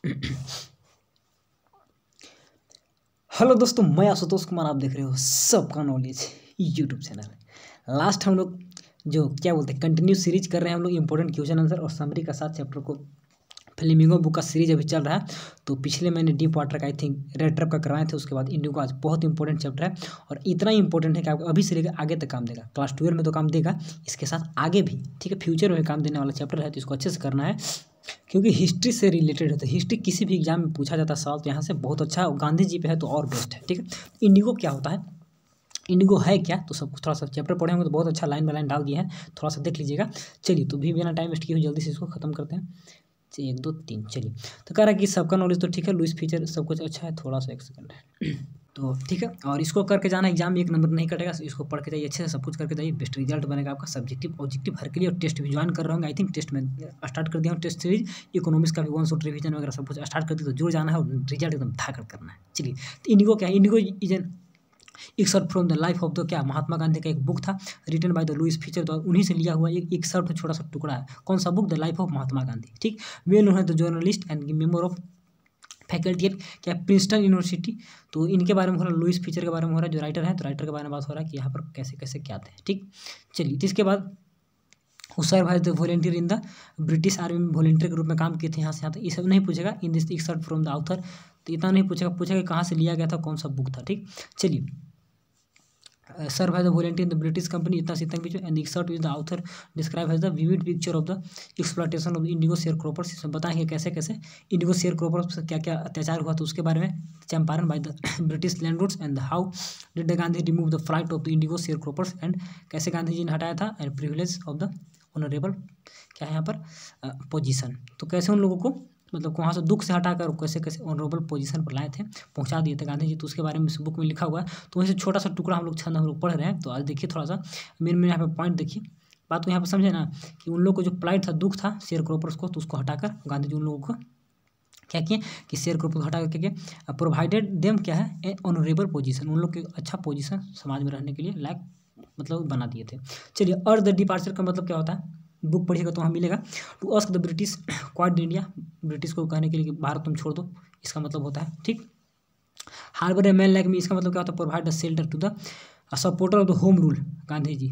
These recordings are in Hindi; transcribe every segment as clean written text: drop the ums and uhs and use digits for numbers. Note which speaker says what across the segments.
Speaker 1: हेलो दोस्तों, मैं आशुतोष कुमार। आप देख रहे हो सबका नॉलेज यूट्यूब चैनल। लास्ट हम लोग जो क्या बोलते हैं कंटिन्यू सीरीज कर रहे हैं हम लोग इंपॉर्टेंट क्वेश्चन आंसर और समरी का 7 चैप्टर को। फ्लेमिंगो बुक का सीरीज अभी चल रहा है। तो पिछले मैंने डीप वाटर का आई थिंक रेड ट्रैप का करवाए थे, उसके बाद इंडिगो आज बहुत इंपॉर्टेंट चैप्टर है और इतना इंपॉर्टेंट है कि आपको अभी से लेकर आगे तक काम देगा। क्लास 12 में तो काम देगा, इसके साथ आगे भी, ठीक है, फ्यूचर में काम देने वाला चैप्टर है। तो इसको अच्छे से करना है क्योंकि हिस्ट्री से रिलेटेड है। तो हिस्ट्री किसी भी एग्जाम में पूछा जाता है सवाल, तो यहाँ से बहुत अच्छा, गांधी जी पे है तो और बेस्ट है। ठीक है, इंडिगो क्या होता है, इंडिगो है क्या, तो सब कुछ थोड़ा सा चैप्टर पढ़े होंगे तो बहुत अच्छा लाइन बाय लाइन डाल दिए हैं, थोड़ा सा देख लीजिएगा। चलिए, तो भी बिना टाइम वेस्ट किए जल्दी से इसको खत्म करते हैं। 1 2 3 चलिए। तो कह रहा है कि सबका नॉलेज तो ठीक है, लुइस फीचर सब कुछ अच्छा है, थोड़ा सा 1 सेकंड है तो ठीक है। और इसको करके जाना, एग्जाम में 1 नंबर नहीं कटेगा, इसको पढ़ के जाइए अच्छे से, सब कुछ करके जाइए, बेस्ट रिजल्ट बनेगा आपका। सब्जेक्टिव ऑब्जेक्टिव हर के लिए, और टेस्ट भी ज्वाइन कर रहे होंगे। आई थिंक टेस्ट में स्टार्ट कर दिया हूँ, टेस्ट सीरीज इकोनॉमिक्स का भी 1 शॉट रिवीजन वगैरह सब कुछ स्टार्ट कर दी, तो जुड़ जाना है और रिजल्ट एकदम धाकड़ करना है। चलिए, तो इंडिगो क्या है, indigo is an excerpt from the life of the क्या, महात्मा गांधी का एक बुक था written by the Louis Fischer, तो उन्हीं से लिया हुआ एक एक्सर्ट छोटा सा टुकड़ा है। कौन सा book, the life of Mahatma Gandhi. ठीक, वेल नोन है the journalist and member of faculty at क्या प्रिंसटन यूनिवर्सिटी। तो इनके बारे में हो रहा है, लुइस फीचर के बारे में हो रहा है, जो राइटर है, तो राइटर के बारे में बात हो रहा है कि यहाँ पर कैसे कैसे क्या थे। ठीक, चलिए, तो इसके बाद serve as the volunteer in the British army में वॉलेंटियर के रूप में काम किए थे यहाँ से यहाँ तक। ये सब नहीं पूछेगा, in this exert from the author, तो इतना नहीं पूछेगा, पूछेगा कहाँ से लिया गया था, कौन सा बुक था। ठीक, चलिए, serve as the volunteer in the British company, इतना से इतना बीच में, and excerpt with the author describe as the vivid picture of the exploitation of indigo share croppers. इसमें बताएंगे कैसे कैसे इंडिगो शेयर क्रॉपर्स क्या क्या अत्याचार हुआ था उसके बारे में, Champaran by the British landlords, and how did the Gandhi remove the flight of the indigo share croppers, and कैसे गांधी जी ने हटाया था, and privilege of the honourable क्या है यहाँ पर पोजीशन। तो कैसे उन लोगों को मतलब वहाँ से दुख से हटाकर कैसे कैसे ऑनरेबल पोजीशन पर लाए थे, पहुँचा दिए थे गांधी जी, तो उसके बारे में इस बुक में लिखा हुआ है। तो वैसे छोटा सा टुकड़ा हम लोग छंद हम लोग पढ़ रहे हैं। तो आज देखिए थोड़ा सा मेन यहाँ पे पॉइंट देखिए, बात को यहाँ पर समझे ना, कि उन लोग को जो प्लाइट था, दुख था शेयर क्रॉपर्स को, तो उसको हटाकर गांधी जी उन लोगों को क्या किए कि शेयर क्रॉपर्स को हटा करके प्रोवाइडेड देम क्या है ए ऑनरेबल पोजीशन, उन लोग के अच्छा पोजीशन समाज में रहने के लिए लायक मतलब बना दिए थे। चलिए, और द डिपार्चर का मतलब क्या होता है, बुक पढ़िएगा तो वहाँ मिलेगा। To ask the British quit India, British को कहने के लिए कि भारत तुम छोड़ दो, इसका मतलब होता है। ठीक, harbour a man like me, इसका मतलब क्या होता है, provide the shelter to the supporter of the home rule, Gandhi ji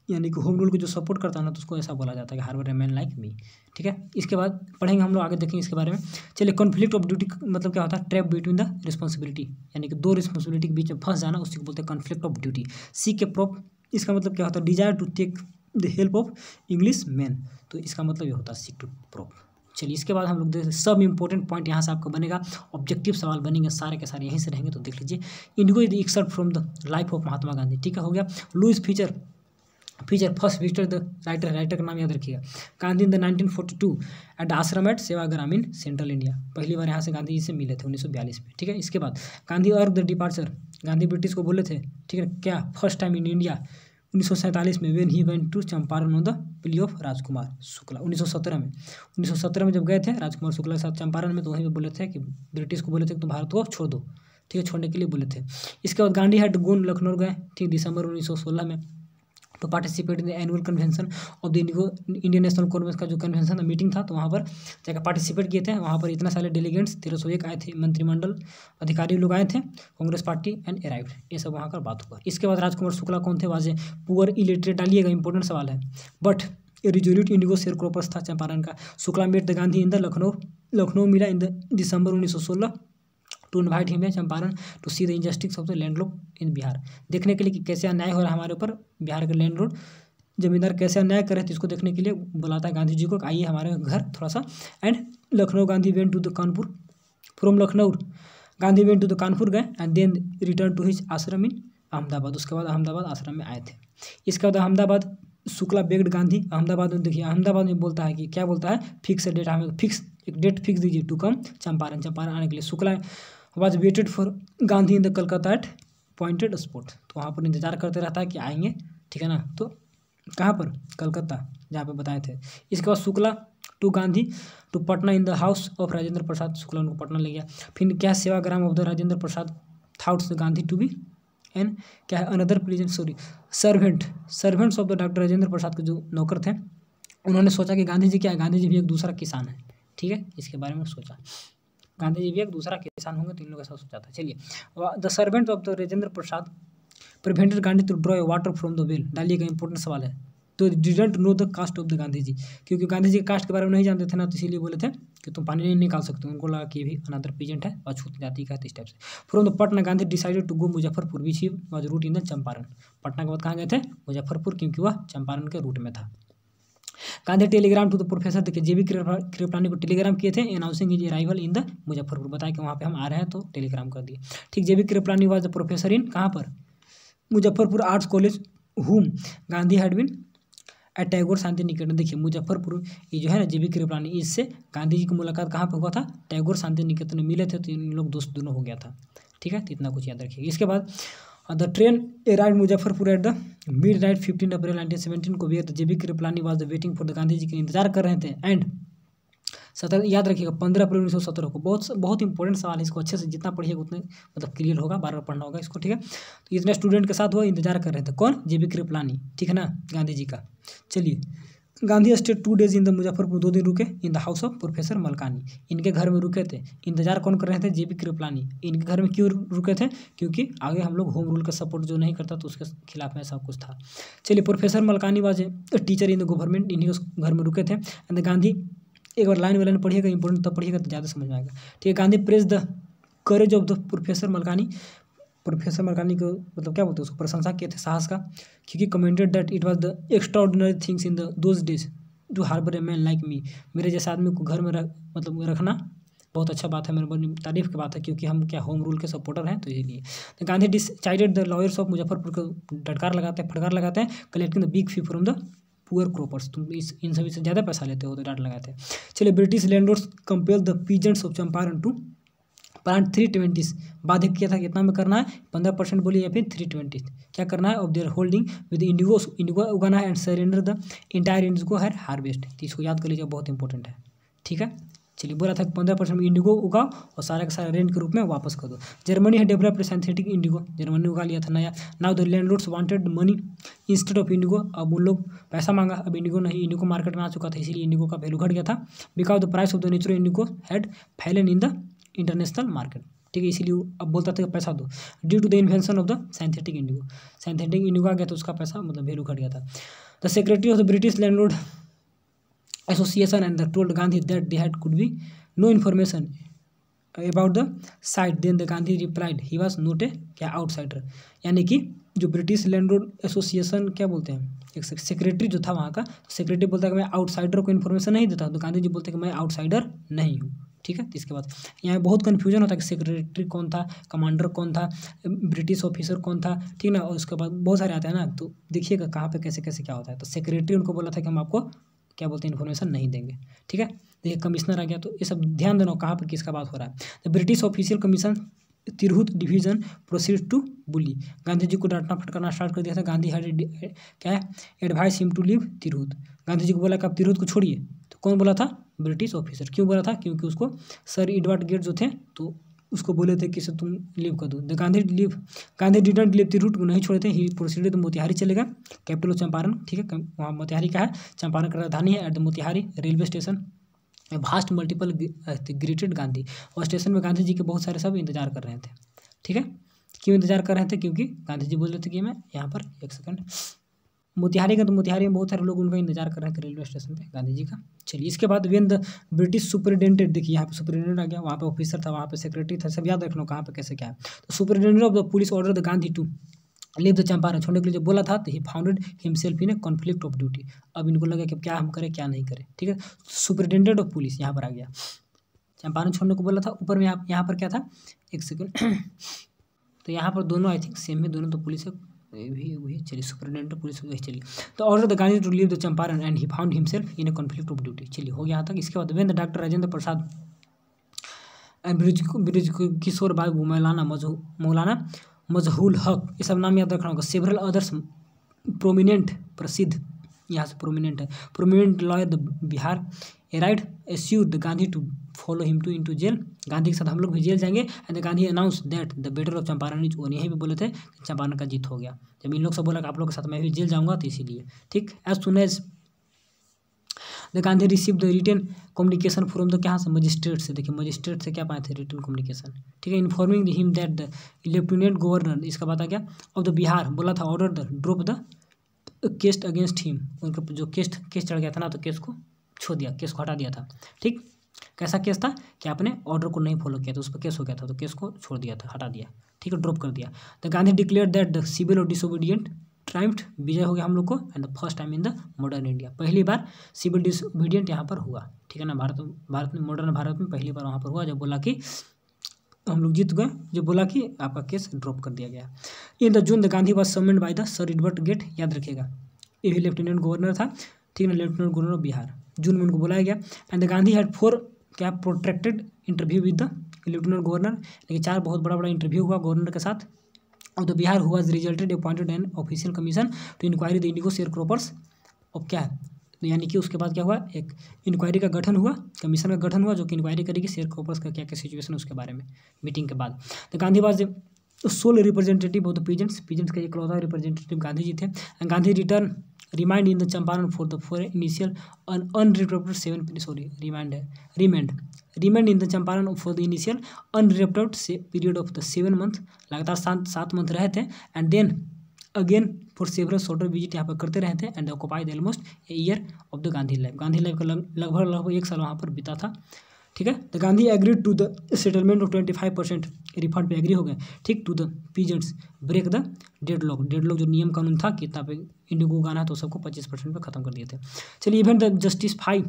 Speaker 1: यानी कि होम रूल को जो सपोर्ट करता है ना, तो उसको ऐसा बोला जाता है कि harbour a man like me. ठीक है, इसके बाद पढ़ेंगे हम लोग, आगे देखेंगे इसके बारे में। चलिए, कॉन्फ्लिक्ट ऑफ ड्यूटी मतलब क्या होता है, ट्रैप बिटवीन द रिस्पॉन्सिबिलिटी, यानी कि 2 रिस्पॉन्सिबिलिटी के बीच में फंस जाना, उसी को बोलते हैं कॉन्फ्लिक्ट ऑफ ड्यूटी। सी के प्रोप, इसका मतलब क्या होता है, desire to take the help of English man, तो इसका मतलब ये होता है सीक टू प्रोप। चलिए, इसके बाद हम लोग देखते सब इंपॉर्टेंट पॉइंट यहाँ से आपका बनेगा, ऑब्जेक्टिव सवाल बनेंगे सारे के सारे यहीं से रहेंगे, तो देख लीजिए। Indigo is excerpt from the life of Mahatma Gandhi, ठीक है, हो गया। Louis Fischer first visitor the writer का नाम याद रखिएगा, Gandhi in the 1942 at ashram at Sevagram in central India, पहली बार यहाँ से गांधी जी से मिले थे 1942 में। ठीक है, इसके बाद गांधी अर्ग द डिपार्चर, गांधी ब्रिटिश को बोले थे, ठीक है, क्या फर्स्ट टाइम इन इंडिया 1947 में, when he went to Champaran on the plea of Rajkumar Shukla, 1917 में जब गए थे राजकुमार शुक्ला के साथ चंपारण में, तो वहीं पे बोले थे कि ब्रिटिश को बोले थे कि तुम भारत को छोड़ दो, ठीक है, छोड़ने के लिए बोले थे। इसके बाद गांधी हैड गोन लखनऊ गए, ठीक, दिसंबर 1916 में, तो participate in the annual convention of the Indian national Congress का जो कन्वेंशन था, मीटिंग था, तो वहाँ पर जाकर पार्टिसिपेट किए थे। वहाँ पर इतना सारे डेलीगेट्स 1301 आए थे, मंत्रिमंडल अधिकारी लोग आए थे, कांग्रेस पार्टी एंड अराइव्ड, ये सब वहाँ का बात हुआ। इसके बाद राजकुमार शुक्ला कौन थे, वाजे पुअर इलिटरेट, डालिएगा इंपॉर्टेंट सवाल है, but resolute indigo share croppers था चंपारण का। Shukla met the Gandhi in the Lucknow मिला in the December 1916 to invite him है Champaran to see the injustice of the landlord in Bihar, देखने के लिए कि कैसे अन्याय हो रहा है हमारे ऊपर, बिहार के लैंडलॉर्ड जमींदार कैसे अन्याय कर रहे थे, इसको देखने के लिए बुलाता है गांधी जी को, आइए हमारे घर थोड़ा सा। And Lucknow Gandhi went to the Kanpur, from Lucknow Gandhi went to the Kanpur गए, and then return to his ashram in Ahmedabad, उसके बाद अहमदाबाद आश्रम में आए थे। इसके बाद अहमदाबाद शुक्ला बेग्ड गांधी, अहमदाबाद में देखिए, अहमदाबाद में बोलता है कि क्या बोलता है, फिक्स डेट, हमें फिक्स एक डेट फिक्स दीजिए टू कम चंपारण आने के लिए। Shukla was waited for Gandhi in the Calcutta at pointed spot, तो वहाँ पर इंतजार करते रहता है कि आएंगे, ठीक है ना, तो कहाँ पर, कलकत्ता, जहाँ पे बताए थे। इसके बाद Shukla to Gandhi to Patna in the house of Rajendra Prasad, Shukla उनको पटना ले गया। फिर क्या Sevagram of the Rajendra Prasad thoughts Gandhi to be and क्या है another pleasant servants of the doctor Rajendra Prasad के जो नौकर थे, उन्होंने सोचा कि गांधी जी क्या है, गांधी जी भी एक दूसरा किसान है, ठीक है, इसके बारे में सोचा। गांधी जी भी एक दूसरा किसान होंगे, तो इन लोगों का ऐसा सोचा था। चलिए, the servant of the Rajendra Prasad prevented Gandhi to draw water from the well. डालिए का इंपॉर्टेंट सवाल है। तो didn't know the caste of the Gandhi ji, क्योंकि गांधी जी के कास्ट के बारे में नहीं जानते थे ना, तो इसीलिए बोले थे कि तुम पानी नहीं निकाल सकते। उनको लगा कि भी अनदर पीजेंट है, अछूत जाति का है, इस टाइप से। From the Patna Gandhi decided to go Muzaffarpur which he was route in the Champaran. Patna के बाद कहाँ गए थे? मुजफ्फरपुर, क्योंकि वह चंपारण के रूट में था। Gandhi telegram to the professor, देखिए जेबी कृपलानी को टेलीग्राम किए थे announcing his arrival in the Muzaffarpur, बताया कि वहाँ पे हम आ रहे हैं, तो टेलीग्राम कर दिए। ठीक, J B Kripalani was the professor in कहाँ पर? Muzaffarpur arts college, whom Gandhi had been at Tagore Shantiniketan. देखिए मुजफ्फरपुर, ये जो है ना जेबी कृपलानी, इससे गांधी जी की मुलाकात कहाँ पर हुआ था? टैगोर शांति निकेतन में मिले थे, तो इन लोग दोस्त दोनों हो गया था। ठीक है, तो इतना कुछ याद रखिए। इसके बाद the train arrived Muzaffarpur at the midnight 15 April 1917 को भी, J B Kripalani was the waiting for the Gandhi ji के इंतजार कर रहे थे। एंड 17 याद रखिएगा 15 अप्रैल 1917 को, बहुत इंपॉर्टेंट सवाल है, इसको अच्छे से जितना पढ़िएगा उतने मतलब क्लियर होगा, बार बार पढ़ना होगा इसको। ठीक है, तो इतने स्टूडेंट के साथ वो इंतजार कर रहे थे, कौन? जेबी कृपलानी, ठीक है ना, गांधी जी का। चलिए, Gandhi stayed 2 days in the Muzaffarpur, 2 दिन रुके in the house of professor Malkani, इनके घर में रुके थे। इंतजार कौन कर रहे थे? जेबी कृपलानी। इनके घर में क्यों रुके थे? क्योंकि आगे हम लोग होम रूल का सपोर्ट जो नहीं करता, तो उसके खिलाफ में ऐसा कुछ था। चलिए, professor Malkani was teacher in the government, इन्हीं के घर में रुके थे। एंड गांधी, एक बार लाइन वाला पढ़िएगा, इंपॉर्टेंट तब पढ़िएगा तो ज़्यादा समझ में आएगा। ठीक है, Gandhi praise the courage of the professor Malkani, professor Malkani को मतलब क्या बोलते हैं, उसको प्रशंसा किए थे साहस का, क्योंकि commented that it was the extraordinary things in the those days to harbour a man like me, मेरे जैसे आदमी को घर में रखना बहुत अच्छा बात है, मेरे बड़ी तारीफ की बात है, क्योंकि हम क्या होम रूल के सपोर्टर हैं, तो इसीलिए। तो Gandhi decided the lawyers of Muzaffarpur को फटकार लगाते हैं, collecting the big fee from the poor croppers, तुम इन सभी से ज़्यादा पैसा लेते हो, तो डांट लगाते हैं। चलिए, British landlords compel the peasants of Champaran to plant 320, बाध्य किया था, कितना में करना है? 15% बोलिए, या फिर 320 क्या करना है? Of their holding with Indigo उगाना है, and surrender the entire Indigo है हार्वेस्ट। तो इसको याद कर लीजिए, बहुत इंपॉर्टेंट है। ठीक है, चलिए, बोला था 15% में इंडिगो उगाओ और सारा का सारा रेंट के रूप में वापस कर दो। जर्मनी है डेवलप्ड सिंथेटिक इंडिगो, जर्मनी उगा लिया था नया। Now the landlords wanted money instead of indigo, अब उन लोग पैसा मांगा, अब इंडिगो नहीं, इंडिगो मार्केट में आ चुका था, इसीलिए इंडिगो का वैल्यू घट गया था। Because the price of the natural indigo had fallen in the international market. ठीक है, इसीलिए अब बोलता था कि पैसा दो। Due to the invention of the synthetic indigo आ गया, तो उसका पैसा मतलब वैल्यू घट गया था। The secretary of the British landlord association and the told Gandhi that they had could be no information about the site, then the Gandhi replied he was not ए क्या आउटसाइडर, यानी कि जो ब्रिटिश लैंडलॉर्ड एसोसिएशन क्या बोलते हैं, एक सेक्रेटरी जो था वहाँ का, तो सेक्रेटरी बोलता है कि मैं आउटसाइडर को इन्फॉर्मेशन नहीं देता, तो गांधी जी बोलते हैं कि मैं आउटसाइडर नहीं हूँ। ठीक है, इसके बाद यहाँ बहुत कन्फ्यूजन होता है कि सेक्रेटरी कौन था, कमांडर कौन था, ब्रिटिश ऑफिसर कौन था, ठीक ना, और उसके बाद बहुत सारे आते हैं ना, तो देखिएगा कहाँ पे कैसे कैसे क्या होता है। तो सेक्रेटरी उनको बोला था कि हम आपको क्या बोलते हैं इन्फॉर्मेशन नहीं देंगे। ठीक है, देखिए कमिश्नर आ गया, तो ये सब ध्यान देना कहाँ पर किसका बात हो रहा है। The British official commission Tirhut division proceed to bully, Gandhi ji को डांटना फटकारना स्टार्ट कर दिया था। गांधी हैड क्या है advice him to leave Tirhut, Gandhi ji को बोला कि आप तिरहुत को छोड़िए, तो कौन बोला था? British officer. क्यों बोला था? क्योंकि उसको सर एडवर्ड गेट जो थे, तो उसको बोले थे कि सर तुम लीव कर दो। गांधी डिडंट लीव तिरहुत को नहीं छोड़े थे, ही प्रोसीडेड मोतिहारी चलेगा, कैपिटल ऑफ चंपारण। ठीक है, वहाँ मोतिहारी का है, चंपारण का राजधानी है। At the Motihari railway station vast multiple greeted Gandhi, और स्टेशन में गांधी जी के बहुत सारे सब इंतजार कर रहे थे। ठीक है, क्यों इंतजार कर रहे थे? क्योंकि गांधी जी बोल रहे थे कि मैं यहाँ पर एक सेकंड मोतिहारी का, तो मोतिहारी में बहुत सारे लोग उनका इंतजार कर रहे थे रेलवे स्टेशन पे गांधी जी का। चलिए, इसके बाद वेन द ब्रिटिश सुपरिटेंडेंट, देखिए यहाँ पे सुपरिटेंडेंट आ गया, वहाँ पे ऑफिसर था, वहाँ पे सेक्रेटरी था, सब याद रखना कहाँ पे कैसे क्या है। तो superintendent of the police order the Gandhi to leave the Champaran, छोड़ने के लिए जब बोला था, तो he founded himself in a conflict of duty. अब इनको लगा कि क्या हम करें क्या नहीं करें। ठीक है, सुपरिटेंडेंट ऑफ पुलिस यहाँ पर आ गया, चंपारण छोड़ने को बोला था। ऊपर में यहाँ पर क्या था, एक सेकंड तो यहाँ पर दोनों आई थिंक सेम है, दोनों तो पुलिस है, वही चलिए सुपरिटेंडेंट ऑफ पुलिस वही। चलिए, तो order the Gandhi to leave the Champaran and he found himself in a conflict of duty. चलिए, हो गया यहाँ तक। इसके बाद when the doctor Rajendra Prasad Brij Kishore Babu Maulana Mazharul हक, ये सब नाम याद रखना होगा। सेवरल अदर्स प्रोमिनेंट, प्रसिद्ध यहाँ से प्रोमिनेंट है, prominent lawyer the Bihar arrived assure the Gandhi to follow him to into jail, Gandhi के साथ हम लोग भी जेल जाएंगे। And the Gandhi announce that the battle of Champaran is on, यहीं भी बोले थे चंपारण का जीत हो गया। जब इन लोग से बोला कि आप लोग के साथ मैं भी जेल जाऊंगा, तो इसीलिए। ठीक, as soon as the Gandhi receive the written communication from the कहाँ से, मजिस्ट्रेट से। देखिए मजिस्ट्रेट से क्या पाए थे, रिटन कम्युनिकेशन, ठीक है। Informing him that the lieutenant governor, इसका बात आ गया, ऑफ द बिहार, बोला था order the drop the case against him, उनका जो केस चढ़ गया था ना, तो केस को छोड़ दिया, केस को हटा दिया था, ठीक। कैसा केस था कि आपने ऑर्डर को नहीं फॉलो किया, तो उस पर केस हो गया था, तो केस को छोड़ दिया था, हटा दिया, ठीक है, ड्रॉप कर दिया। The Gandhi declare that the civil और डिसोबीडियंट ट्राइम्फ्ड, विजय हो गया हम लोग को, and the first time in the modern India, पहली बार सिविल डिसोबीडियंट यहाँ पर हुआ, ठीक है ना। भारत में, मॉडर्न भारत में पहली बार वहाँ पर हुआ, जब बोला कि हम लोग जीत गए, जो बोला कि आपका केस ड्रॉप कर दिया गया। In the June the Gandhi was summoned by the Sir Edward Gait, याद रखिएगा, ये भी लेफ्टिनेंट गवर्नर था, ठीक है, लेफ्टिनेंट गवर्नर ऑफ बिहार, जून में उनको बुलाया गया। एंड द गांधी हैड 4 क्या protracted interview with the lieutenant governor, लेकिन 4 बहुत बड़ा इंटरव्यू हुआ गवर्नर के साथ। Of the Bihar who was resulted appointed an official commission to inquiry the indigo share croppers of क्या है, यानी कि उसके बाद क्या हुआ, एक इंक्वायरी का गठन हुआ, कमीशन का गठन हुआ, जो कि इंक्वायरी करेगी शेयर क्रॉपर्स का क्या क्या सिचुएशन है उसके बारे में, मीटिंग के बाद। The Gandhi was sole representative of the peasants, peasants का इकलौता रिप्रेजेंटेटिव गांधी जी थे। Gandhi return remained in the Champaran for initial unreported 7 sorry remained in the Champaran for the initial unreported period of the 7 month, लगातार 7 मंथ रहे थे। And then again for several shorter visit यहाँ पर करते रहे थे। And occupied almost a year of the Gandhi life, Gandhi life का लगभग 1 साल वहाँ पर बीता था, ठीक है। The Gandhi agreed to the settlement of 25% refund पे एग्री हो गए, ठीक, to the peasants break the deadlock जो नियम कानून था कि इतना पे इंडिगो उगाना है, तो सबको 25% पे खत्म कर दिए थे। चलिए, even the justify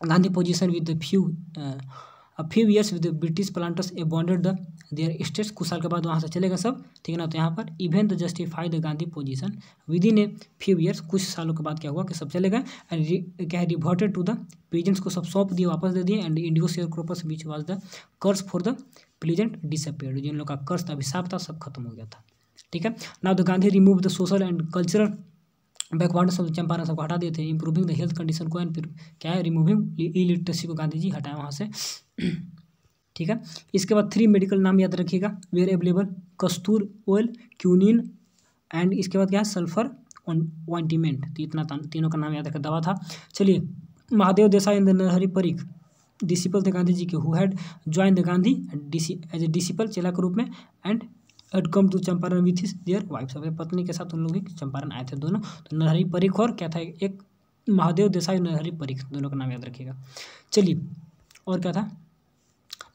Speaker 1: Gandhi position with few years with British planters abandoned the their states, कुछ साल के बाद वहाँ से चलेगा सब, ठीक है ना। तो यहाँ पर even the justify the Gandhi position with in a few years, कुछ सालों के बाद क्या हुआ कि सब चले गए। एंड क्या है, रिवर्टेड टू द पीजेंट्स को सब सौंप दिए, वापस दे दिए। And indigo share croppers beach was the कर्ज फॉर द प्लीजेंट डिसअपियर्ड, जिन लोग का कर्ज था, अभिशाप था, सब खत्म हो गया था, ठीक है। Now the Gandhi remove the social and cultural backward of Champaran सबको हटा दिए थे। इंप्रूविंग द हेल्थ कंडीशन को एंड फिर क्या है, रिमूविंग इलिटरेसी को गांधी जी हटाए वहाँ से, ठीक है। इसके बाद 3 मेडिकल नाम याद रखिएगा, where available, castor oil, quinine, and इसके बाद क्या है, सल्फर ऑइंटमेंट, तो इतना तीनों का नाम याद रखा, दवा था। चलिए, महादेव देसाई एंड नरहरि परीख डिसिपल थे गांधी जी के, who had join the Gandhi as a disciple, चेला के रूप में, and had come to Champaran with his their wife, अपने पत्नी के साथ उन लोग भी चंपारण आए थे दोनों। तो नरहरि परीख और क्या था, एक महादेव देसाई, नरहरि परीख, दोनों का नाम याद रखिएगा। चलिए, और क्या था,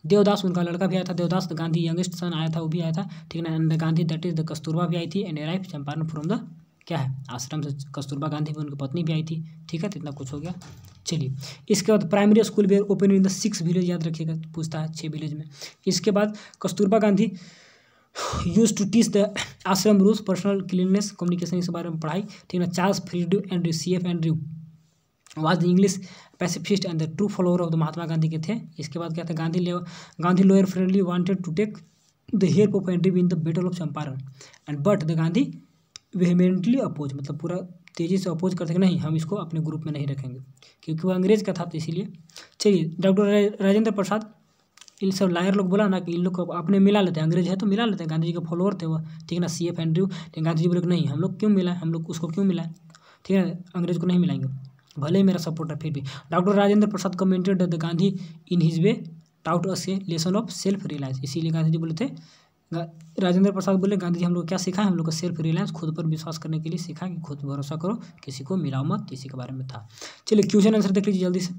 Speaker 1: देवदास उनका लड़का भी आया था, Devdas the Gandhi youngest son आया था, वो भी आया था, ठीक है ना। And the Gandhi that is the Kasturba भी आई थी, and arrive Champaran from the क्या है, आश्रम से कस्तूरबा गांधी भी, उनकी पत्नी भी आई थी, ठीक है। तो इतना कुछ हो गया। चलिए, इसके बाद प्राइमरी स्कूल भी ओपन इन द 6 विलेज, याद रखिएगा, पूछता है 6 विलेज में। इसके बाद Kasturba Gandhi use to teach the ashram rules, personal cleanness, communication, इस बारे में पढ़ाई, ठीक है ना। Charles Freer and CF Andrew was the English pacifist and the true follower of the Mahatma Gandhi के थे। इसके बाद क्या था, Gandhi lower friendly wanted to take the help of Andrew in the battle of Champaran, and but the Gandhi vehemently oppose, मतलब पूरा तेजी से अपोज करते कि नहीं, हम इसको अपने ग्रुप में नहीं रखेंगे, क्योंकि वो अंग्रेज का था, तो इसीलिए। चलिए, डॉक्टर राजेंद्र प्रसाद, इन सब लायर लोग बोला ना कि इन लोग को अपने मिला लेते हैं, अंग्रेज है तो मिला लेते हैं, गांधी जी के फॉलोअर थे वो, ठीक है ना, CF एंड्रयू, लेकिन गांधी जी बोले कि नहीं, हम लोग क्यों मिलाएं, हम लोग उसको क्यों मिलाएं, ठीक है, अंग्रेज को नहीं मिलाएंगे, भले ही मेरा सपोर्ट है फिर भी। Doctor Rajendra Prasad commented the Gandhi in his way taut us A lesson of self reliance, इसीलिए गांधी जी बोले थे, राजेंद्र प्रसाद बोले गांधी जी हम लोग क्या सिखाए, हम लोग को सेल्फ रिलायंस, खुद पर विश्वास करने के लिए सिखा कि खुद भरोसा करो, किसी को मिलाओ मत, इसी के बारे में था। चलिए, क्वेश्चन आंसर देख लीजिए जल्दी से।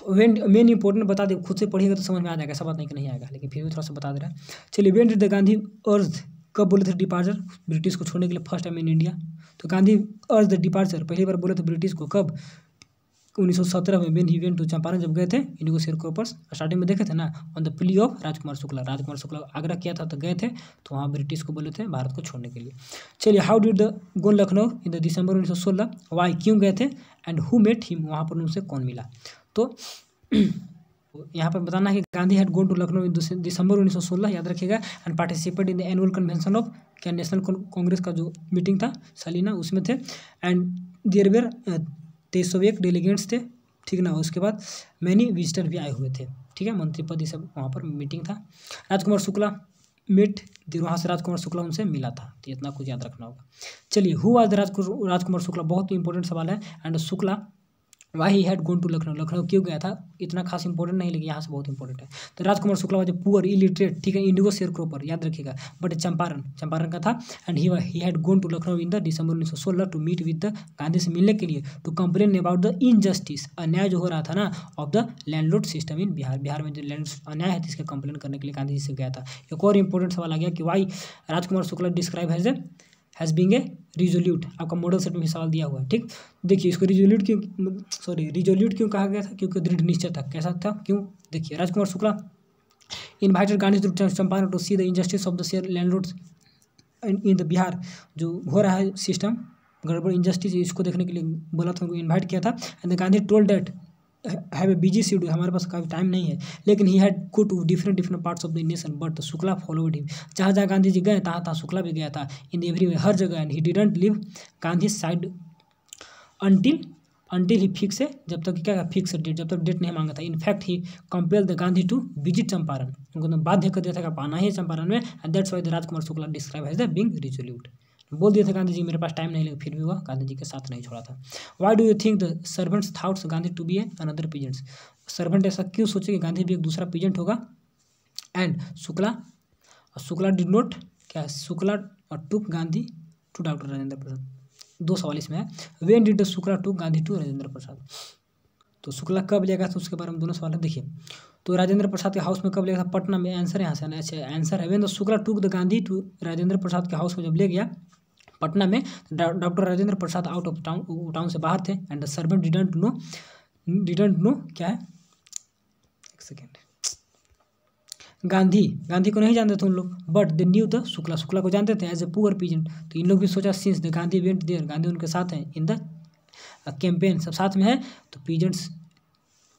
Speaker 1: मेन इंपॉर्टेंट बता दे, खुद से पढ़िएगा तो समझ में आ जाएगा, ऐसा बात नहीं कि नहीं आएगा, लेकिन फिर भी थोड़ा सा बता दे रहा है। चलिए, व्हेन डिड द गांधी अर्ज, कब बोले थे डिपार्चर ब्रिटिश को छोड़ने के लिए फर्स्ट टाइम इन इंडिया, तो गांधी अर्ज द डिपार्चर पहली बार बोले थे ब्रिटिश को कब, 1917 में, when he went to Champaran, जब गए थे इंडिगो शेयर क्रॉपर्स, स्टार्टिंग में देखे थे ना, on the plea of Rajkumar Shukla आग्रह किया था तो गए थे, तो वहाँ ब्रिटिश को बोले थे भारत को छोड़ने के लिए। चलिए, how did the go Lucknow in the December 1916, why, क्यों गए थे, एंड हु मेट हिम, वहाँ पर उनसे कौन मिला। तो यहाँ पर बताना है कि Gandhi had gone to Lucknow in December 1916, याद रखिएगा, and participate in the annual convention of क्या, नेशनल कांग्रेस का जो मीटिंग था सालिना, उसमें थे। एंड देयर वेर 2301 डेलीगेट्स थे, ठीक ना। उसके बाद मैनी विजिटर भी आए हुए थे, ठीक है, मंत्री पद ये सब वहाँ पर मीटिंग था। राजकुमार शुक्ला मेट वहाँ से राजकुमार शुक्ला उनसे मिला था। तो इतना कुछ याद रखना होगा। चलिए, who was the Rajkumar Shukla, बहुत इंपॉर्टेंट सवाल है। And Shukla why he had gone to Lucknow, Lucknow क्यों गया था, इतना खास इंपॉर्टेंट नहीं, लेकिन यहाँ से बहुत इंपॉर्टेंट है। तो Rajkumar Shukla was poor illiterate, ठीक है, इंडिगो शेयर क्रॉपर, याद रखिएगा, बट चंपारण का था। And he had gone to Lucknow in the December 1916 to meet with the Gandhi से मिलने के लिए, to complain about the injustice, अन्याय जो हो रहा था ना, of the landlord system in Bihar, Bihar में जो लैंड अन्याय है इसके कंप्लेन करने के लिए गांधी जी से गया था। एक और इंपॉर्टेंट सवाल आ गया कि why Rajkumar Shukla describe has being a resolute, आपका मॉडल सेट में भी सवाल दिया हुआ है। ठीक, देखिए इसको रिजोल्यूट क्यों कहा गया था, क्योंकि दृढ़ निश्चय था। कैसा था, क्यों, देखिए Rajkumar Shukla invited Gandhi to Champaran to see the injustice of the share landlords in the Bihar, जो हो रहा है सिस्टम गड़बड़ इनजस्टिस, इसको देखने के लिए बोला था, उनको इन्वाइट किया था। And the Gandhi told that have a busy schedule, हमारे पास काफ़ी टाइम नहीं है, लेकिन he had go to different parts of the nation, but Shukla followed him, जहाँ जहाँ गांधी जी गए तहाँ शुक्ला भी गया था, इन एवरीवे, हर जगह। And he didn't leave Gandhi side until he fix है, जब तक क्या फिक्स डेट, जब तक डेट नहीं मांगा था। In fact he compel the Gandhi to visit Champaran, उनको तो बाध्य कर दिया था कि आप आना ही है चंपारण में। And that's why the Rajkumar Shukla describe as the being resolute, बोल दिया था गांधी जी मेरे पास टाइम नहीं, लेकिन फिर भी वह गांधी जी के साथ नहीं छोड़ा था। Why do you think the servants thoughts Gandhi to be another peasants, servant ऐसा क्यों सोचे कि गांधी भी एक दूसरा पीजेंट होगा। एंड शुक्ला डिड नॉट, क्या Shukla took Gandhi to doctor Rajendra Prasad, दो सवाल इसमें है। When did Shukla took Gandhi to Rajendra Prasad, तो शुक्ला कब लेगा था उसके बारे में दोनों सवाल है। देखिए, तो राजेंद्र प्रसाद के हाउस में कब लेगा था, पटना में, आंसर यहाँ से। अच्छा, आंसर है when the Shukla took the Gandhi to Rajendra Prasad के हाउस में जब ले गया पटना में, doctor Rajendra Prasad out of town से बाहर थे। And the servant didn't know क्या है, एक सेकेंड, गांधी को नहीं जानते थे उन लोग, but they knew the Shukla को जानते थे एज ए पुअर पीजेंट। तो इन लोग भी सोचा since the Gandhi went there, Gandhi उनके साथ हैं इन द कैंपेन, सब साथ में है, तो peasants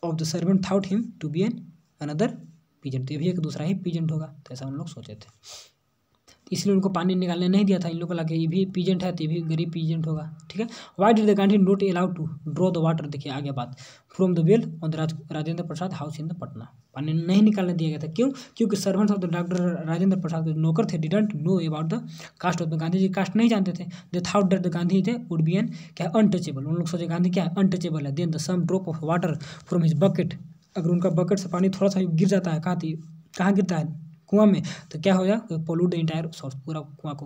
Speaker 1: of the servant thought him to be an another peasant, तो ये भी एक दूसरा ही पीजेंट होगा, तो ऐसा उन लोग सोचे थे, इसलिए उनको पानी निकालने नहीं दिया था। इन लोगों को लगे ये भी पीजेंट है तो ये भी गरीब पीजेंट होगा। ठीक है, why did the Gandhi not allowed to draw the water, देखिए आगे बात, from the well on the Rajendra Prasad house in the Patna, पानी नहीं निकालने दिया गया था। क्यों, क्योंकि servants of the doctor Rajendra Prasad के नौकर थे, didn't know about the caste of the Gandhi ji, caste नहीं जानते थे। They thought that the Gandhi थे वुड बी एन क्या अनटचेबल, उन लोग सोचे गांधी क्या अनटचेबल है। Then the some drop of water from his bucket, अगर उनका बकेट से पानी थोड़ा सा गिर जाता है, कहाँ गिरता है, कुआं में, तो क्या हो जाएगा, पोल्यूट द इंटायर सोर्स, पूरा कुआं को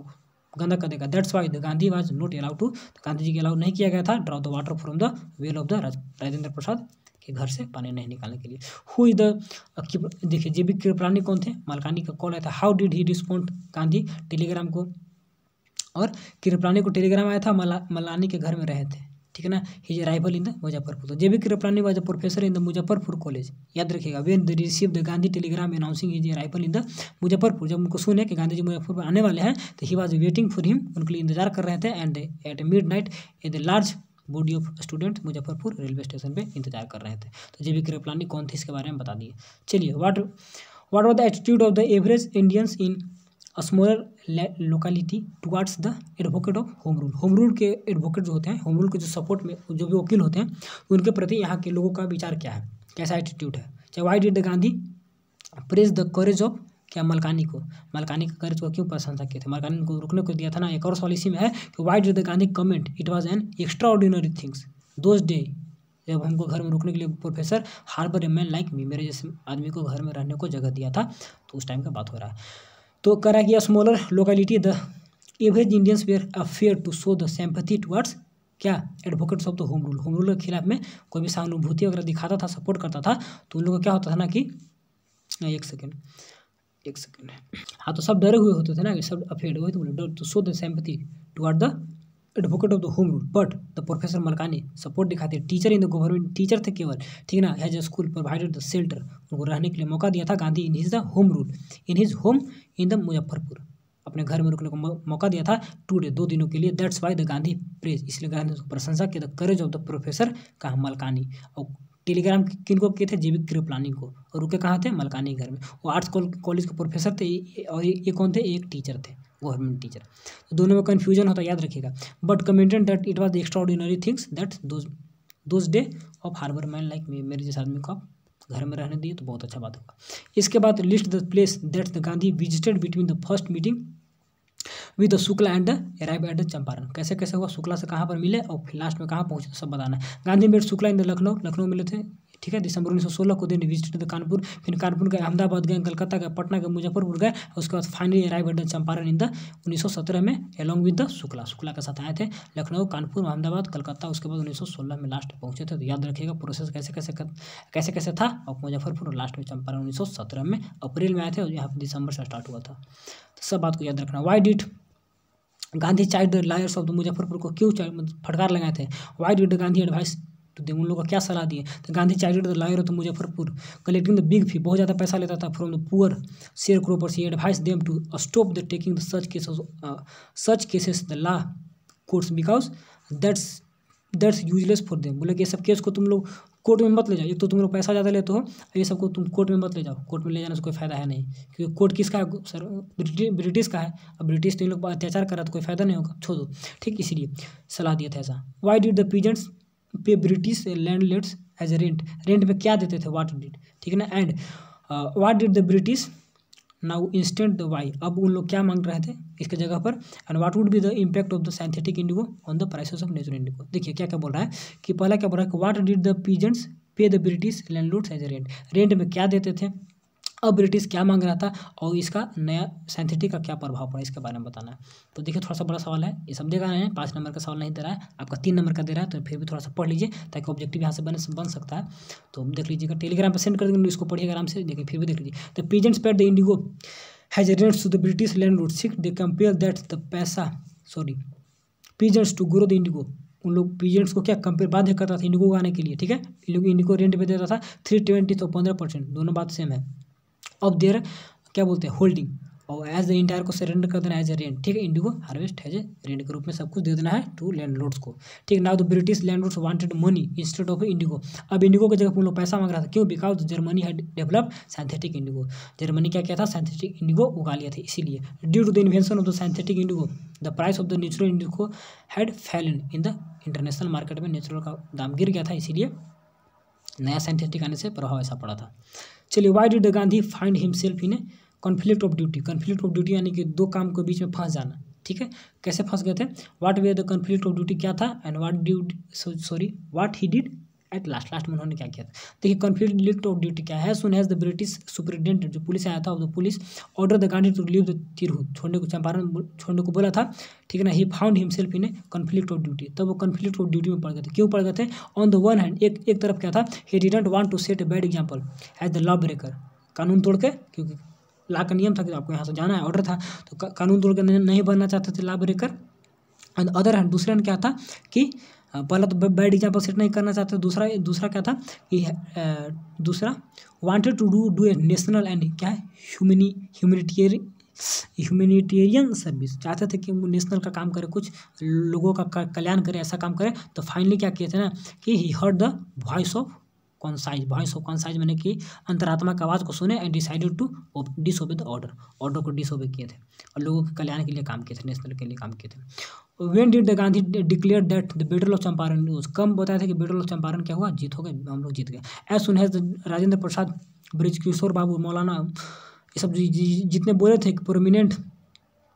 Speaker 1: गंदा कर देगा। That's why the Gandhi was not allowed to, Gandhi ji के अलाउ नहीं किया गया था draw the water from the well of the Rajendra Prasad के घर से पानी नहीं निकालने के लिए। हु इज द, देखिए जेबी कृपलानी कौन थे, मलकानी का कॉल आया था। How did he respond, Gandhi Telegram को, और कृपलानी को टेलीग्राम आया था, मलानी के घर में रहे थे, ठीक है ना। His arrival in the Muzaffarpur, तो JB Kripalani was a professor in the Muzaffarpur college, याद रखिएगा। When they receive the Gandhi telegram announcing his arrival in the Muzaffarpur, जब उनको सुने कि गांधी जी मुजफ्फरपुर आने वाले हैं, तो he was waiting for him, उनके लिए इंतजार कर रहे थे। And at midnight a the large body of student Muzaffarpur railway station पे इंतजार कर रहे थे। तो जेबी कृपलानी कौन थे इसके बारे में बता दिए। चलिए, what were the attitude of the average Indians in smaller locality towards the advocate of home rule, home rule के एडवोकेट जो होते हैं, होम रूल के जो सपोर्ट में जो भी वकील होते हैं, उनके प्रति यहाँ के लोगों का विचार क्या है, कैसा एटीट्यूड है। चाहे Y did the Gandhi praise the courage of, क्या मलकानी का करेज को क्यों प्रशंसा किए थे, मलकानी को रुकने को दिया था ना। एक और सवाल इसी में है कि why did the Gandhi comment it was an extraordinary things those day, जब हमको घर में रुकने के लिए professor harbour a man like me, मेरे जैसे आदमी को घर में रहने को जगह दिया था, तो उस टाइम का बात हो रहा है। तो करा कि smaller locality the average Indians were afraid to show the sympathy towards क्या advocates of the home rule के खिलाफ में कोई भी सहानुभूति वगैरह दिखाता था, सपोर्ट करता था, तो उन लोगों को क्या होता था ना कि एक सेकेंड हाँ, तो सब डरे हुए होते थे ना कि सब अफेयर, वही तो बोले, to show the sympathy toward the advocate of the home rule, but the professor Malkani support दिखाते, teacher in the government, teacher थे केवल, ठीक है ना। Has a school provided the shelter, उनको रहने के लिए मौका दिया था Gandhi in his the home rule, in his home in the Muzaffarpur, अपने घर में रुकने को मौका दिया था 2 डे, 2 दिनों के लिए। That's why the Gandhi praise, इसलिए गांधी ने प्रशंसा की the courage of the professor कहा मलकानी, और टेलीग्राम किनको किए थे, जेबी कृपलानी को, और रुके कहाँ थे, मलकानी घर में। वो आर्ट्स कॉलेज के प्रोफेसर थे, और ये कौन थे, एक टीचर थे, गवर्नमेंट टीचर। तो दोनों में कन्फ्यूजन होता है, याद रखिएगा। But commented that it was the extraordinary things that those day of harbour man like me, मेरे जैसे आदमी को घर में रहने दिए तो बहुत अच्छा बात होगा। इसके बाद list the place that the Gandhi visited between the first meeting with the Shukla and the arrive at the Champaran. कैसे कैसे हुआ, शुक्ला से कहाँ पर मिले और फिर लास्ट में कहाँ पहुँचे, सब बताना है। Gandhi met Shukla in the Lucknow मिले थे, ठीक है, दिसंबर 1916 को। देन विजिटेड द कानपुर, फिर कानपुर गए, अहमदाबाद गए, कलकत्ता गए, पटना गए, मुजफ्फरपुर गए, उसके बाद finally arrive at the Champaran in the 1917 में एलॉन्ग विद द शुक्ला के साथ आए थे। लखनऊ, कानपुर, अहमदाबाद, कलकत्ता, उसके बाद 1916 में लास्ट पहुंचे थे। तो याद रखिएगा प्रोसेस कैसे कैसे था। और मुजफ्फरपुर और लास्ट में चंपारण 1917 में अप्रैल में आए थे और यहाँ पर दिसंबर से स्टार्ट हुआ था। तो सब बात को याद रखना। Y did Gandhi child the lawyers of the Muzaffarpur को क्यों फटकार लगाए थे। वाई डिड गांधी एडवाइस तो उन लोगों को क्या सलाह दिए। तो Gandhi child the lawyer of Muzaffarpur collecting the big fee, बहुत ज़्यादा पैसा लेता था from the poor sharecroppers. He advise them to stop the taking the such cases the law courts because that's useless for them. बोले कि ये सब केस को तुम लोग कोर्ट में मत ले जाओ, एक तो तुम लोग पैसा ज़्यादा लेते हो, ये सबको तुम कोर्ट में मत ले जाओ, कोर्ट में ले जाने से कोई फ़ायदा है नहीं, क्योंकि कोर्ट किसका है सर, ब्रिटिश का है। अब ब्रिटिश तो इन लोग पर अत्याचार करा तो कोई फ़ायदा नहीं होगा, छोड़ दो, ठीक, इसीलिए सलाह दिया था ऐसा। Why did the peasants pay British landlords as a rent में क्या देते थे, वाट डिड, ठीक है ना। And what did the British now instant the why, अब उन लोग क्या मांग रहे थे इसके जगह पर। And what would be the impact of the synthetic Indigo on the prices of natural Indigo. देखिए क्या क्या बोल रहा है कि पहला क्या बोल रहा है कि what did the peasants pay the British landlords as a rent में क्या देते थे, अब ब्रिटिश क्या मांग रहा था और इसका नया सिंथेटिक का क्या प्रभाव पड़ा, इसके बारे में बताना है। तो देखिए थोड़ा सा बड़ा सवाल है, ये सब देगा नहीं, 5 नंबर का सवाल नहीं दे रहा है, आपका 3 नंबर का दे रहा है, तो फिर भी थोड़ा सा पढ़ लीजिए ताकि ऑब्जेक्टिव यहाँ से बन सकता है। तो देख लीजिएगा, टेलीग्राम पर सेंड कर देंगे, इसको पढ़िएगा आराम से, देखिए फिर भी देख लीजिए। The peasants paid the indigo has rents to the British landlords, they compare that the peasants to grow the indigo, उन लोग पीजेंट्स को क्या कंपेयर बाध्य करता था इंडिगो उगाने के लिए, ठीक है, इन लोग इंडिगो रेंट पे देता था 320 तो 15%, दोनों बात सेम है। अब देर क्या बोलते हैं होल्डिंग, और एज द इंटायर को सरेंडर कर देना एज ए रेंट, ठीक है, indigo harvest as a rent के रूप में सब कुछ दे देना है टू लैंडलॉर्ड्स को, ठीक। Now the British landlords wanted money instead of indigo, अब इंडिगो की जगह उन लोग पैसा मांग रहा था, क्यों, because Germany had developed synthetic indigo, Germany क्या किया था, सिंथेटिक इंडिगो उगा लिया था, इसीलिए। Due to the invention of the synthetic indigo the price of the natural indigo had fallen in the international market में नेचुरल का दाम गिर गया था, इसीलिए नया सिंथेटिक आने से प्रभाव ऐसा पड़ा था। चलिए, why did Gandhi find himself in a conflict of duty, conflict of duty यानी कि दो काम के बीच में फंस जाना, ठीक है, कैसे फंस गए थे। What way the conflict of duty क्या था, and what he did at last में उन्होंने क्या किया था। देखिए कॉन्फ्लिक्ट ऑफ ड्यूटी क्या है, सुन हैज द ब्रिटिश सुपरिटेंडेंट जो पुलिस आया था, the police order the Gandhi to leave the Tirhut, छोड़ने को, चंपारण छोड़ने को बोला था, ठीक है ना। ही found himself in a conflict of duty, तब वो कॉन्फ्लिक्ट ऑफ ड्यूटी में पड़ गए थे। क्यों पड़ गए थे, ऑन द वन हैंड एक तरफ क्या था, he didn't want to set a bad example as the law breaker, कानून तोड़ के, क्योंकि लॉ का नियम था कि आपको यहाँ से जाना है, ऑर्डर था, तो कानून तोड़ के नहीं बनना चाहते थे law breaker. And other hand दूसरे हैंड क्या था कि पहला तो बैड एग्जाम्पल सेट नहीं करना चाहते, दूसरा क्या था कि दूसरा wanted to do a national and क्या है ह्यूमैनिटेरियन सर्विस, चाहते थे कि नेशनल का काम करे, कुछ लोगों का कल्याण करे, ऐसा काम करे। तो फाइनली क्या किए थे ना कि he heard the voice of conscience मैंने कि अंतरात्मा की आवाज़ को सुने and decided to disobey the order को डिसओबे किए थे और लोगों के कल्याण के लिए काम किए थे, नेशनल के लिए काम किए थे। When did the Gandhi declare that the battle of Champaran news, कम बताया था कि बैटल ऑफ चंपारण क्या हुआ, जीत हो गए, हम लोग जीत गए। As soon has Rajendra Prasad, Brijkishore बाबू, मौलाना, ये सब जितने बोले थे प्रोमिनेंट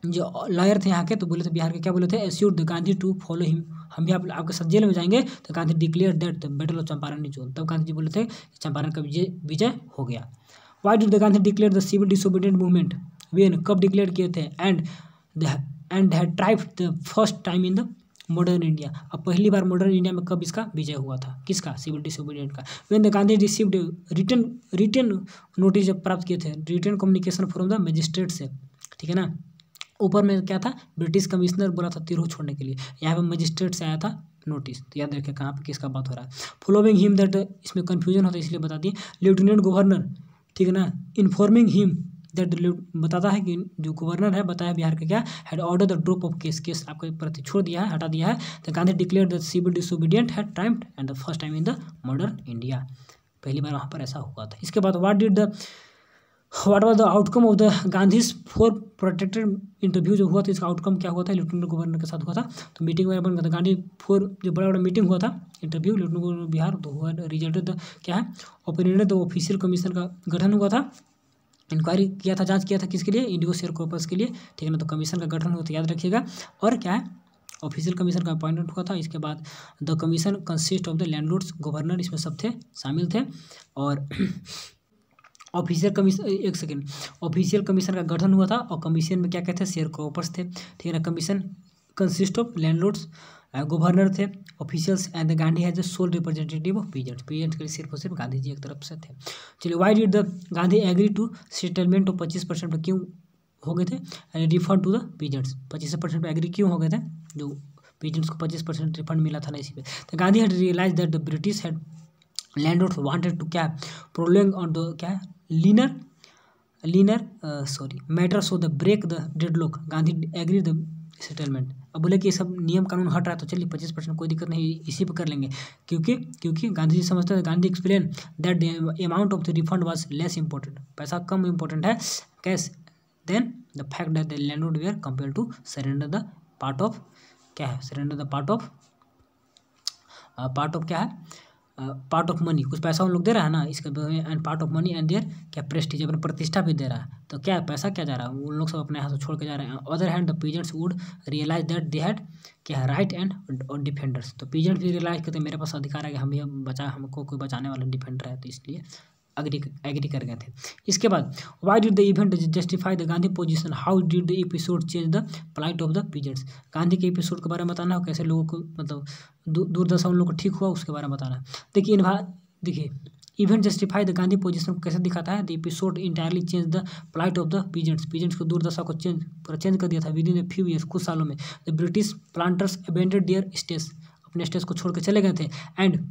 Speaker 1: जो लॉयर थे यहाँ के, तो बोले थे बिहार के, क्या बोले थे, assured the Gandhi to follow him, हम भी आपके साथ जेल में जाएंगे। तो Gandhi declare that the battle of Champaran is over, तब गांधी जी बोले थे चंपारण का विजय हो गया। Why did the Gandhi declare the civil disobedient movement, when कब डिक्लेयर किए थे, and had triumphed the first time in the modern India, अब पहली बार मॉडर्न इंडिया में कब इसका विजय हुआ था, किसका, सिविल डिसोबीडिएंट का। When the Gandhi received written notice जब प्राप्त किए थे, written communication from the magistrate से, ठीक है ना। ऊपर में क्या था, ब्रिटिश कमिश्नर बोला था तिरहुत छोड़ने के लिए, यहाँ पे मजिस्ट्रेट से आया था नोटिस, तो याद रखिए कहाँ पे किसका बात हो रहा है। फॉलोइंग हिम दैट, इसमें कन्फ्यूजन होता है इसलिए बता दिए, लेफ्टिनेंट गवर्नर, ठीक है ना, इन्फॉर्मिंग हिम दैट, बताता है कि जो गवर्नर है बताया बिहार का क्या, had order the drop of case आपके प्रति छोड़ दिया है, हटा दिया है। The Gandhi declare the civil disobedient had triumphed and the first time in the modern India, पहली बार वहाँ पर ऐसा हुआ था। इसके बाद what did the what was the outcome of the Gandhi's 4 protected interview जो हुआ था, इसका आउटकम क्या हुआ था? लेफ्टिनेंट गवर्नर के साथ हुआ था, तो मीटिंग वगैरह बन गया था। गांधी 4 जो बड़ा मीटिंग हुआ था, इंटरव्यू लेफ्टिनेंट गवर्नर बिहार, तो हुआ रिजल्ट द क्या है ओपिनियन, तो ऑफिशियल कमीशन का गठन हुआ था। इंक्वायरी किया था, जांच किया था किसके लिए? इंडिगो शेयर कॉर्पर्स के लिए, ठीक है ना। तो कमीशन का गठन हुआ, तो याद रखिएगा। और क्या है, ऑफिशियल कमीशन का अपॉइंटमेंट हुआ था। इसके बाद the commission consist of the landlords governor, इसमें सब थे, शामिल थे। और ऑफिशियल कमीशन, एक सेकेंड, ऑफिशियल कमीशन का गठन हुआ था, और कमीशन में क्या कहते हैं? शेयर क्रॉपर्स थे, ठीक है ना। Commission consist of landlords, governor थे, officials, and the Gandhi has the sole representative of peasants. Peasants के लिए सिर्फ और सिर्फ गांधी जी एक तरफ से थे। चलिए, why did the Gandhi agree to settlement of 25% पर क्यों हो गए थे? And refund to the peasants, 25% पर एग्री क्यों हो गए थे? जो पीजेंट्स को 25% रिफंड मिला था ना, इसी पे। तो Gandhi had realise that the British had landlords wanted to क्या प्रोलॉन्ग ऑन द क्या leaner matter, so the break the deadlock, Gandhi agree the settlement. अब बोले कि ये सब नियम कानून हट रहा है, तो चलिए 25% कोई दिक्कत नहीं, इसी पे कर लेंगे, क्योंकि गांधी जी समझते थे, Gandhi explain that the amount of the refund was less important, पैसा कम इंपॉर्टेंट है cash than the fact that the landlord were compare to surrender the part of क्या है, सरेंडर द पार्ट ऑफ क्या है, पार्ट ऑफ मनी, कुछ पैसा उन लोग दे रहा है ना इसका, and part of money and their क्या प्रेस्टीज, अपने प्रतिष्ठा भी दे रहा है। तो क्या पैसा क्या जा रहा है, उन लोग सब अपने हाथ से छोड़ के जा रहे हैं। Other hand the peasants would realise that they had क्या है राइट एंड डिफेंडर्स, तो पीजेंट भी रियलाइज करते मेरे पास अधिकार है कि हम भी हमको कोई बचाने वाला डिफेंडर है, तो इसलिए एग्री कर गए थे। इसके बाद why did the event justify the Gandhi position, how did the episode change the plight of the peasants, Gandhi के एपिसोड के बारे में बताना हो, कैसे लोगों को मतलब दुर्दशा उन लोगों को ठीक हुआ, उसके बारे में बताना। देखिए event justify the Gandhi position को कैसे दिखाता है? The episode entirely change the plight of the peasants को दुर्दशा को चेंज कर दिया था within a few years, कुछ सालों में। The British planters abandoned their states, अपने स्टेट्स को छोड़ के चले गए थे, and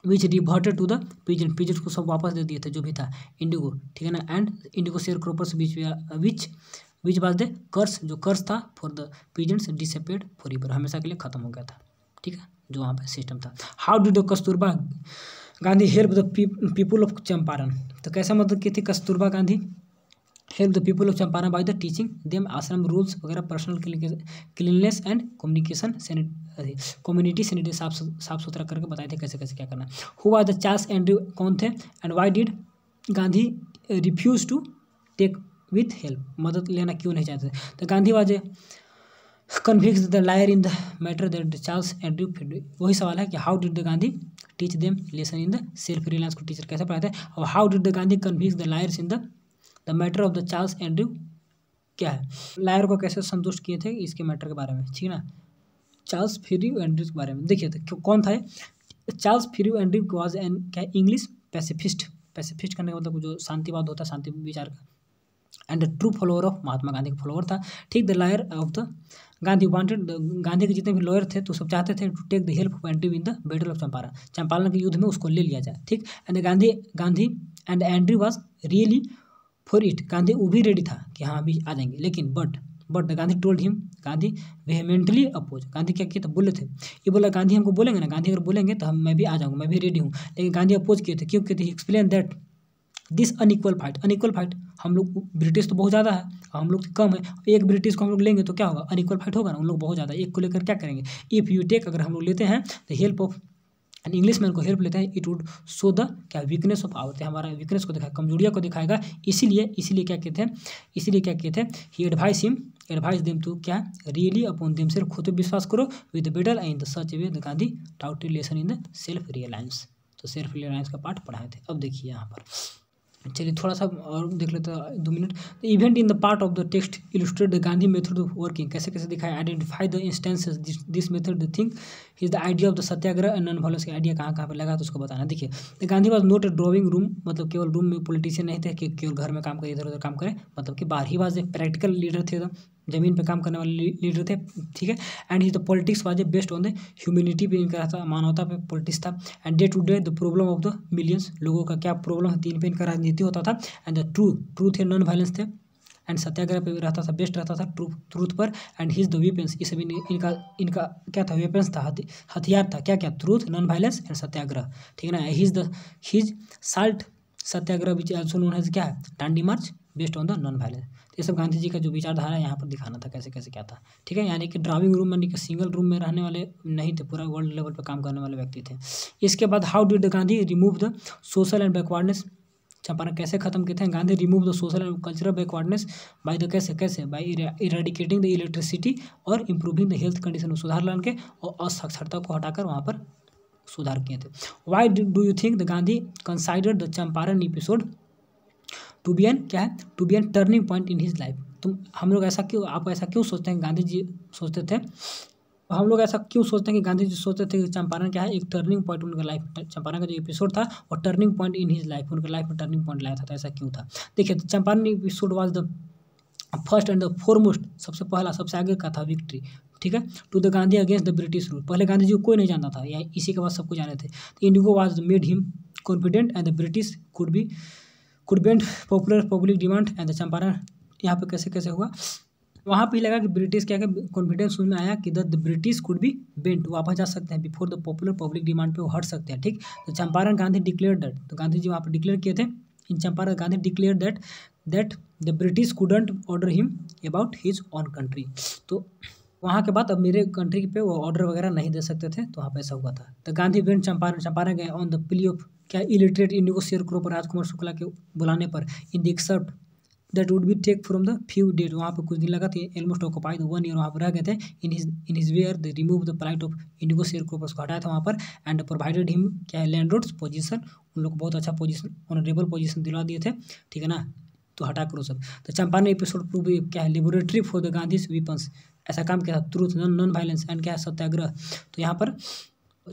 Speaker 1: which reverted to the peasants को सब वापस दे दिए थे जो भी था इंडिगो, ठीक है ना। And indigo share croppers which was the curse, जो कर्स था for the peasants disappeared forever, हमेशा के लिए खत्म हो गया था, ठीक है, जो वहाँ पे सिस्टम था। How did the Kasturba Gandhi help the people of Champaran, तो कैसा मदद की थी Kasturba Gandhi? Help the people of Champaran by the teaching them ashram rules वगैरह, personal cleanliness and community sanitary, साफ सुथरा करके बताए थे कैसे कैसे क्या करना। Who was the Charles Andrew, कौन थे? And why did Gandhi refuse to take with help, मदद लेना क्यों नहीं चाहते? तो Gandhi was convince the lawyer in the matter that Charles Andrew, वही सवाल है कि how did the Gandhi teach them lesson in the self reliance, को टीचर कैसे पढ़ाते हैं? और how did the Gandhi convince the lawyers in the matter of the Charles Andrew, क्या है लायर को कैसे संतुष्ट किए थे इसके मैटर के बारे में, ठीक है ना। चार्ल्स फिरयू एंड्रयू के बारे में देखिए थे, कौन था चार्ल्स फिरयू एंड्रयू वाज एन क्या इंग्लिश पैसिफिस्ट करने का मतलब जो शांतिवाद होता है, शांति विचार का, and the true follower of Mahatma Gandhi का फॉलोअर था, ठीक। The lawyer of the Gandhi wanted, Gandhi के जितने भी लॉयर थे तो सब चाहते थे to take the help of Andrew in the battle of Champaran के युद्ध में उसको ले लिया जाए, ठीक। And Gandhi and Andrew was really for it, Gandhi वो भी रेडी था कि हाँ अभी आ जाएंगे, लेकिन but Gandhi told him, Gandhi vehemently oppose, Gandhi क्या किए थे, बोले थे, ये बोला गांधी हमको बोलेंगे ना, गांधी अगर बोलेंगे तो मैं भी आ जाऊँगा, मैं भी रेडी हूँ, लेकिन गांधी अपोज किए थे, क्यों किए थे? Explain that this unequal fight, हम लोग ब्रिटिश तो बहुत ज़्यादा है, हम लोग कम है, एक ब्रिटिश को हम लोग लेंगे तो क्या होगा? अनइक्वल फाइट होगा ना, उन लोग बहुत ज़्यादा, एक को लेकर क्या करेंगे? इफ़ यू टेक, अगर हम लोग लेते हैं the help of an English man को हेल्प लेते हैं, इट वुड शो द क्या वीकनेस ऑफ आवर, हमारा वीकनेस को दिखाएगा, कमजोरिया को दिखाएगा, इसीलिए क्या किए थे ही एडवाइस देम टू क्या रियली अपॉन देम सेल्फ, खुद पे विश्वास करो, with better in the such way the Gandhi taught lesson in the self reliance, तो सेल्फ रियलायंस का पार्ट पढ़ाए थे। अब देखिए यहाँ पर, चलिए थोड़ा सा और देख लेते हैं 2 minute. Event in the part of the text illustrate the Gandhi method of working, कैसे कैसे दिखाया, identify the instances this method the think is the idea of the Satyagraha and non violence, का आइडिया कहाँ पे लगा तो उसको बताना। देखिए the Gandhi was not a drawing room, मतलब केवल रूम में पॉलिटिशियन नहीं थे कि केवल घर में काम करे, इधर उधर काम करे, मतलब कि बाहर he was a practical leader थे, एकदम जमीन पे काम करने वाले लीडर थे, ठीक है। And he the politics was based on the humanity पे इनका था, मानवता पे पॉलिटिक्स था, and day to day the problem of the millions, लोगों का क्या प्रॉब्लम है, 3 पे इनका राजनीति होता था, एंड द ट्रूथ है, नॉन वायलेंस थे, एंड सत्याग्रह पे रहता था, बेस्ट रहता था ट्रूथ पर, एंड हिज द वेपन्स, इस सभी इनका क्या था, वेपन्स था, हथियार था, क्या truth, non violence and satyagraha, ठीक है ना। His satyagraha which also known as क्या है, Dandi march based on the non violence. ये सब गांधी जी का जो विचारधारा है यहाँ पर दिखाना था कैसे कैसे क्या था, ठीक है। यानी कि ड्राइविंग रूम यानी कि सिंगल रूम में रहने वाले नहीं थे, पूरा वर्ल्ड लेवल पर काम करने वाले व्यक्ति थे। इसके बाद how did Gandhi remove the social and backwardness, Champaran कैसे खत्म किए थे, Gandhi remove the social and cultural backwardness by the कैसे कैसे बाय इरेडिकेटिंग द इलेक्ट्रिसिटी और इम्प्रूविंग द हेल्थ कंडीशन में सुधार लाने के और असाक्षरता को हटाकर वहाँ पर सुधार किए थे। Why do you think the Gandhi considered the Champaran episode to be an क्या है, to be an turning point in his life. तुम हम लोग ऐसा क्यों, आप ऐसा क्यों सोचते हैं, गांधी जी सोचते थे, हम लोग ऐसा क्यों सोचते हैं कि गांधी जी सोचते थे कि चंपारण क्या है एक टर्निंग पॉइंट उनका लाइफ, चंपारण का जो एपिसोड था और turning point in his life, उनके लाइफ में टर्निंग पॉइंट लाया था, तो ऐसा क्यों था। देखिए Champaran episode was the first and the foremost, सबसे पहला सबसे आगे का था विक्ट्री, ठीक है, to the Gandhi against the British rule. पहले गांधी जी को कोई नहीं जानता था, या इसी के बाद सबको जाने थे। तो Indigo was made him confident and the British could bend popular public demand and the Champaran. यहाँ पे कैसे कैसे हुआ, वहाँ पे लगा कि ब्रिटिश क्या कॉन्फिडेंस उसमें आया कि the British could be bent, वापस जा सकते हैं before the popular public demand पे वो हट सकते हैं, ठीक। तो चंपारण गांधी डिक्लेयर दैट, तो गांधी जी वहाँ पर डिक्लेयर किए थे in Champaran Gandhi declare that the British couldn't order him about his own country. तो वहाँ के बाद अब मेरे कंट्री पे वो ऑर्डर वगैरह नहीं दे सकते थे, तो वहाँ पे ऐसा हुआ था। तो गांधी वेंट चंपारण गए ऑन द प्ली ऑफ क्या इलिटरेट इंडिगो शेयर क्रो पर राजकुमार शुक्ला के बुलाने पर in the except that would be take from the few date, वहाँ पे कुछ दिन लगा थे, ऑलमोस्ट ऑक्युपाइड 1 ईयर वहाँ पर रह गए थे। In his where they remove the plight of indigo share cropper, उसको हटाया था वहाँ पर, एंड प्रोवाइडेड हिम क्या है लैंड रोड्स पोजीशन, उन लोग को बहुत अच्छा पोजीशन ऑनरेबल पोजीशन दिला दिए थे, ठीक है ना, तो हटा करो सब। तो चंपारण एपिसोड प्रूव क्या है laboratory for the Gandhi's weapons, ऐसा काम किया था, ट्रूथ नॉन वायलेंस एंड क्या है सत्याग्रह। तो यहाँ पर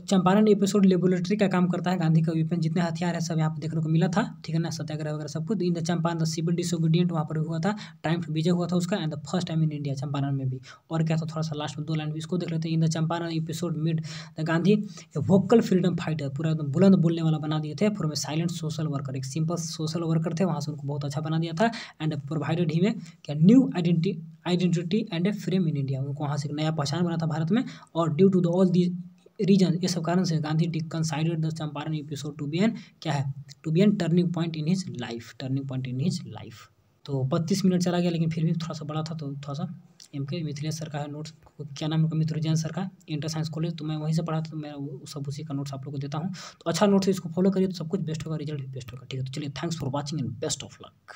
Speaker 1: चंपारण एपिसोड लेबोरेटरी का काम करता है, गांधी का वेपन जितने हथियार है सब यहाँ पर देखने को मिला था, ठीक है ना, सत्याग्रह वगैरह सब कुछ। In the Champaran the civil disobedient वहाँ पर हुआ था, ट्रायम्फ विजय हुआ था उसका, and the first time in India Champaran में भी। और क्या था थोड़ा सा लास्ट में 2 लाइन भी इसको देख लेते हैं। इन the Champaran episode made the Gandhi A vocal freedom fighter, पूरा एकदम बुलंद बोलने वाला बना दिए थे, from A silent social worker, एक सिंपल सोशल वर्कर थे, वहाँ से उनको बहुत अच्छा बना दिया था, एंड प्रोवाइडेड हिम क्या new identity and a frame in India, उनको वहाँ से एक नया पहचान बना था भारत में। और due to the all the reason, ये सब कारण से Gandhi considered the Champaran episode to be an क्या है, to be an turning point in his life, turning point in his life. तो 32 मिनट चला गया, लेकिन फिर भी थोड़ा सा बड़ा था, तो थोड़ा सा एमके मिथिलेश सर का है नोट्स, क्या नाम है उनका, मित्र जैन सर का, इंटर साइंस कॉलेज, तो मैं वहीं से पढ़ा था, तो मैं सब उसी का नोट्स आप लोग को देता हूँ। तो अच्छा नोट्स इसको फॉलो करिए तो सब कुछ बेस्ट होगा, रिजल्ट भी बेस्ट होगा, ठीक है। तो चलिए thanks for watching and best of luck.